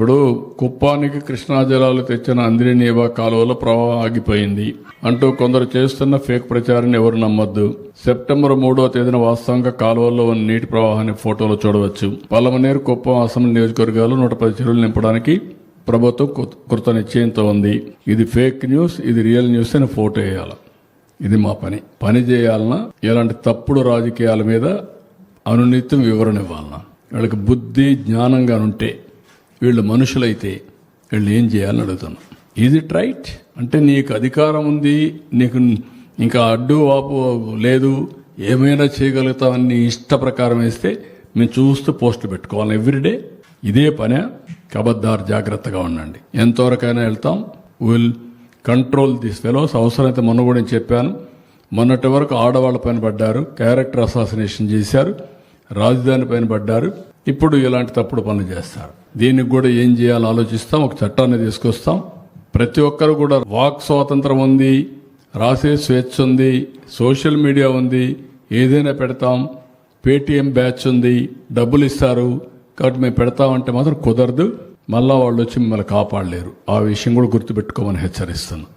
ఇప్పుడు కుప్పానికి కృష్ణా జలాలు తెచ్చిన అంద్రినీవా కాలువలో ప్రవాహం ఆగిపోయింది అంటూ కొందరు చేస్తున్న ఫేక్ ప్రచారాన్ని ఎవరు నమ్మొద్దు. సెప్టెంబర్ 3వ తేదీన వాస్తవంగా కాలువల్లో ఉన్న నీటి ప్రవాహాన్ని ఫోటోలో చూడవచ్చు. పలమనేరు, కుప్పం, అసెంబ్లీ నియోజకవర్గాలు 110 చెరువులు నింపడానికి ప్రభుత్వం కృత నిశ్చయంతో ఉంది. ఇది ఫేక్ న్యూస్, ఇది రియల్ న్యూస్ అని ఫోటో వేయాలి. ఇది మా పని చేయాలన్నా ఇలాంటి తప్పుడు రాజకీయాల మీద అనునిత్యం వివరణ ఇవ్వాలన్నా, వీళ్ళకి బుద్ధి జ్ఞానంగా ఉంటే, వీళ్ళు మనుషులైతే వీళ్ళు ఏం చేయాలని అడుగుతున్నాం. Is it right? అంటే నీకు అధికారం ఉంది, నీకు ఇంకా అడ్డు వాపు లేదు, ఏమైనా చేయగలుగుతామని నీ ఇష్ట ప్రకారం వేస్తే మేము చూస్తూ పోస్టులు పెట్టుకోవాలి ఎవ్రీడే. ఇదే పనే. కబద్దారు, జాగ్రత్తగా ఉండండి. ఎంతవరకైనా వెళ్తాం. Will control this fellows. అవసరమైతే మొన్న కూడా నేను చెప్పాను, మొన్నటి వరకు ఆడవాళ్ల పైన పడ్డారు, క్యారెక్టర్ అసాసినేషన్ చేశారు, రాజధాని పైన పడ్డారు, ఇప్పుడు ఇలాంటి తప్పుడు పనులు చేస్తారు. దీనికి కూడా ఏం చేయాలో ఆలోచిస్తాం. ఒక చట్టాన్ని తీసుకొస్తాం. ప్రతి ఒక్కరు కూడా వాక్ స్వాతంత్రం ఉంది, రాసే స్వేచ్ఛ ఉంది, సోషల్ మీడియా ఉంది, ఏదైనా పెడతాం. పేటీఎం బ్యాచ్ ఉంది, డబ్బులు ఇస్తారు కాబట్టి మేము పెడతామంటే మాత్రం కుదరదు. మళ్ళా వాళ్ళు వచ్చి మిమ్మల్ని కాపాడలేరు. ఆ విషయం కూడా గుర్తుపెట్టుకోమని హెచ్చరిస్తున్నాం.